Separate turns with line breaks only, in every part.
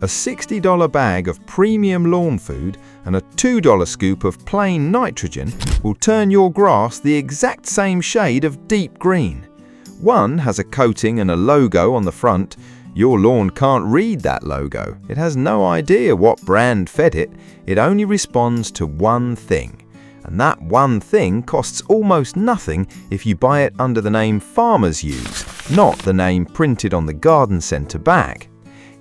A $60 bag of premium lawn food and a $2 scoop of plain nitrogen will turn your grass the exact same shade of deep green. One has a coating and a logo on the front. Your lawn can't read that logo. It has no idea what brand fed it. It only responds to one thing. And that one thing costs almost nothing if you buy it under the name farmers use, not the name printed on the garden centre bag.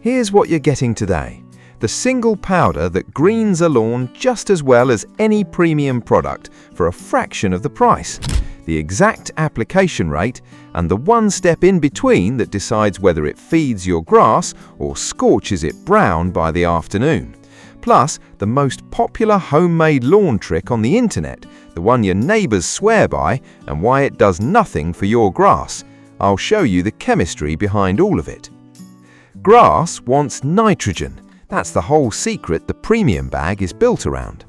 Here's what you're getting today: the single powder that greens a lawn just as well as any premium product for a fraction of the price, the exact application rate, and the one step in between that decides whether it feeds your grass or scorches it brown by the afternoon. Plus, the most popular homemade lawn trick on the internet, the one your neighbours swear by, and why it does nothing for your grass. I'll show you the chemistry behind all of it. Grass wants nitrogen. That's the whole secret the premium bag is built around.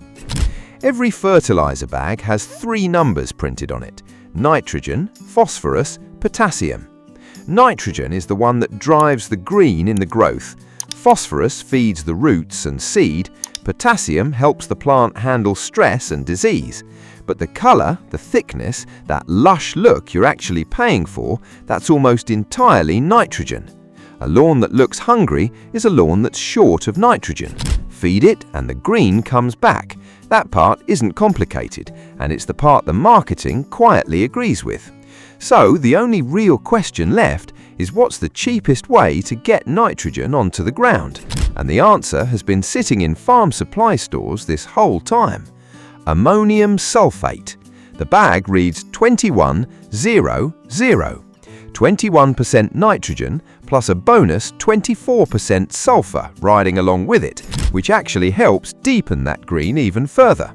Every fertilizer bag has 3 numbers printed on it: nitrogen, phosphorus, potassium. Nitrogen is the one that drives the green in the growth. Phosphorus feeds the roots and seed. Potassium helps the plant handle stress and disease. But the colour, the thickness, that lush look you're actually paying for, that's almost entirely nitrogen. A lawn that looks hungry is a lawn that's short of nitrogen. Feed it and the green comes back. That part isn't complicated, and it's the part the marketing quietly agrees with. So the only real question left is, what's the cheapest way to get nitrogen onto the ground? And the answer has been sitting in farm supply stores this whole time: ammonium sulfate. The bag reads 2100, 21% nitrogen plus a bonus 24% sulfur riding along with it, which actually helps deepen that green even further.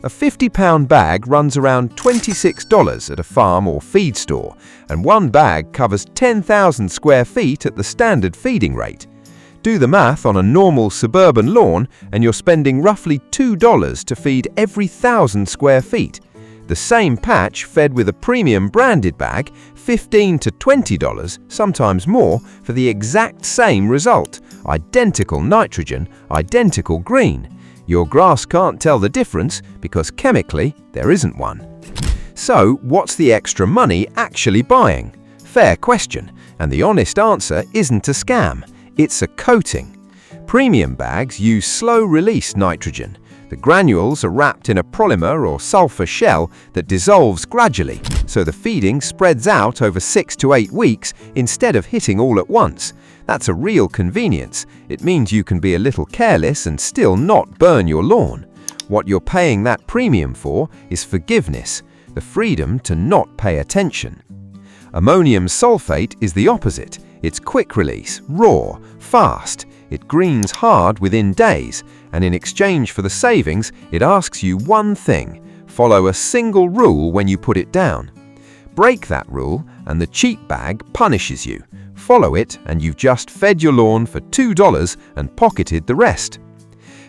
A £50 bag runs around $26 at a farm or feed store, and one bag covers 10,000 square feet at the standard feeding rate. Do the math on a normal suburban lawn and you're spending roughly $2 to feed every 1,000 square feet. The same patch fed with a premium branded bag, $15 to $20, sometimes more, for the exact same result: identical nitrogen, identical green. Your grass can't tell the difference because chemically there isn't one. So what's the extra money actually buying? Fair question, and the honest answer isn't a scam. It's a coating. Premium bags use slow-release nitrogen. The granules are wrapped in a polymer or sulfur shell that dissolves gradually, so the feeding spreads out over 6 to 8 weeks instead of hitting all at once. That's a real convenience. It means you can be a little careless and still not burn your lawn. What you're paying that premium for is forgiveness, the freedom to not pay attention. Ammonium sulfate is the opposite. It's quick release, raw, fast. It greens hard within days, and in exchange for the savings, it asks you one thing: follow a single rule when you put it down. Break that rule and the cheap bag punishes you. Follow it and you've just fed your lawn for $2 and pocketed the rest.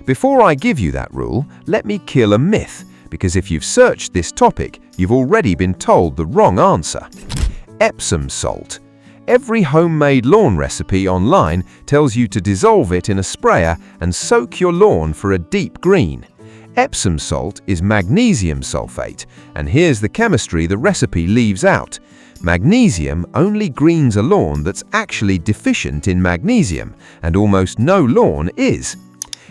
Before I give you that rule, let me kill a myth, because if you've searched this topic, you've already been told the wrong answer. Epsom salt. Every homemade lawn recipe online tells you to dissolve it in a sprayer and soak your lawn for a deep green. Epsom salt is magnesium sulfate, and here's the chemistry the recipe leaves out. Magnesium only greens a lawn that's actually deficient in magnesium, and almost no lawn is.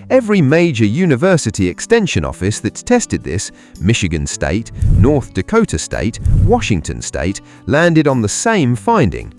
Every major university extension office that's tested this, Michigan State, North Dakota State, Washington State, landed on the same finding.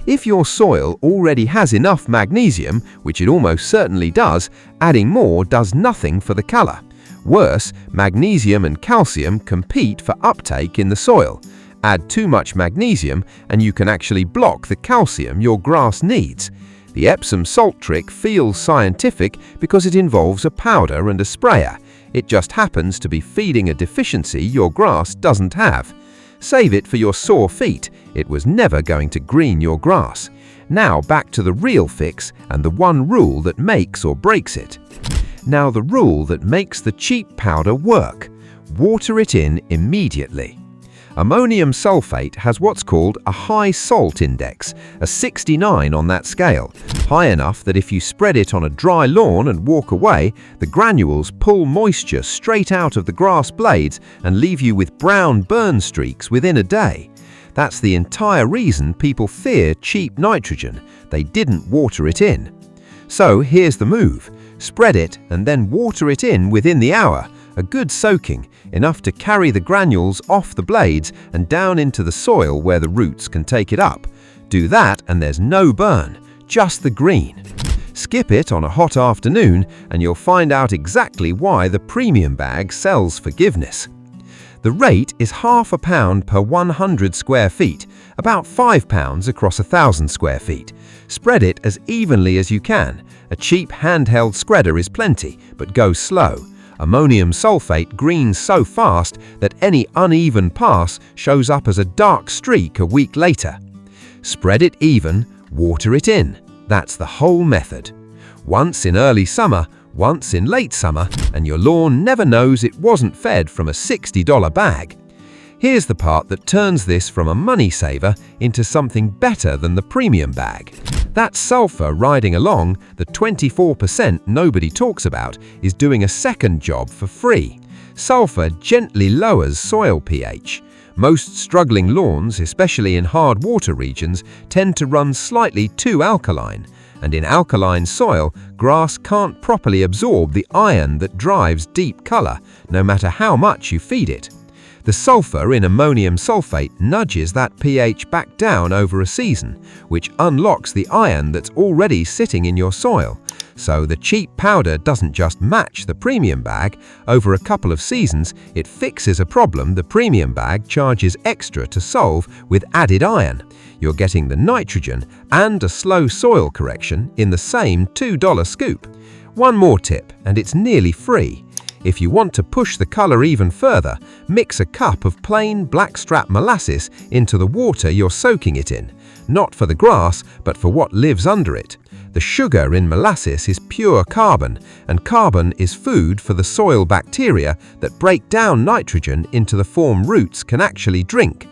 If your soil already has enough magnesium, which it almost certainly does, adding more does nothing for the color. Worse, magnesium and calcium compete for uptake in the soil. Add too much magnesium and you can actually block the calcium your grass needs. The Epsom salt trick feels scientific because it involves a powder and a sprayer. It just happens to be feeding a deficiency your grass doesn't have. Save it for your sore feet. It was never going to green your grass. Now back to the real fix and the one rule that makes or breaks it. Now the rule that makes the cheap powder work. Water it in immediately. Ammonium sulfate has what's called a high salt index, a 69 on that scale, high enough that if you spread it on a dry lawn and walk away, the granules pull moisture straight out of the grass blades and leave you with brown burn streaks within a day. That's the entire reason people fear cheap nitrogen. They didn't water it in. So here's the move. Spread it and then water it in within the hour. A good soaking, enough to carry the granules off the blades and down into the soil where the roots can take it up. Do that and there's no burn, just the green. Skip it on a hot afternoon and you'll find out exactly why the premium bag sells forgiveness. The rate is £0.5 per 100 square feet, about £5 across 1,000 square feet. Spread it as evenly as you can. A cheap handheld spreader is plenty, but go slow. Ammonium sulfate greens so fast that any uneven pass shows up as a dark streak a week later. Spread it even, water it in. That's the whole method. Once in early summer, once in late summer, and your lawn never knows it wasn't fed from a $60 bag. Here's the part that turns this from a money saver into something better than the premium bag. That sulfur riding along, the 24% nobody talks about, is doing a second job for free. Sulfur gently lowers soil pH. Most struggling lawns, especially in hard water regions, tend to run slightly too alkaline. And in alkaline soil, grass can't properly absorb the iron that drives deep color, no matter how much you feed it. The sulfur in ammonium sulfate nudges that pH back down over a season, which unlocks the iron that's already sitting in your soil. So the cheap powder doesn't just match the premium bag. Over a couple of seasons, it fixes a problem the premium bag charges extra to solve with added iron. You're getting the nitrogen and a slow soil correction in the same $2 scoop. One more tip, and it's nearly free. If you want to push the color even further, mix a cup of plain blackstrap molasses into the water you're soaking it in. Not for the grass, but for what lives under it. The sugar in molasses is pure carbon, and carbon is food for the soil bacteria that break down nitrogen into the form roots can actually drink.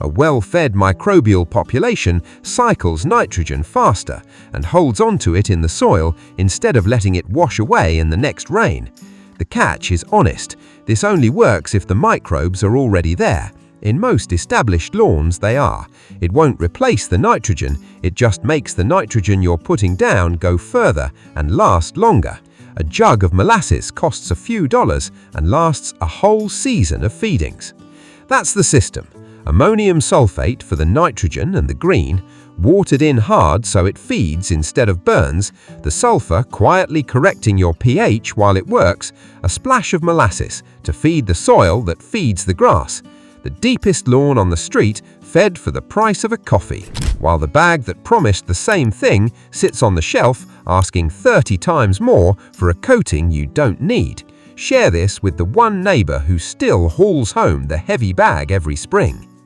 A well-fed microbial population cycles nitrogen faster and holds onto it in the soil instead of letting it wash away in the next rain. The catch is honest. This only works if the microbes are already there. In most established lawns, they are. It won't replace the nitrogen, it just makes the nitrogen you're putting down go further and last longer. A jug of molasses costs a few dollars and lasts a whole season of feedings. That's the system. Ammonium sulfate for the nitrogen and the green, watered in hard so it feeds instead of burns, the sulfur quietly correcting your pH while it works, a splash of molasses to feed the soil that feeds the grass. The deepest lawn on the street fed for the price of a coffee, while the bag that promised the same thing sits on the shelf asking 30 times more for a coating you don't need. Share this with the one neighbor who still hauls home the heavy bag every spring.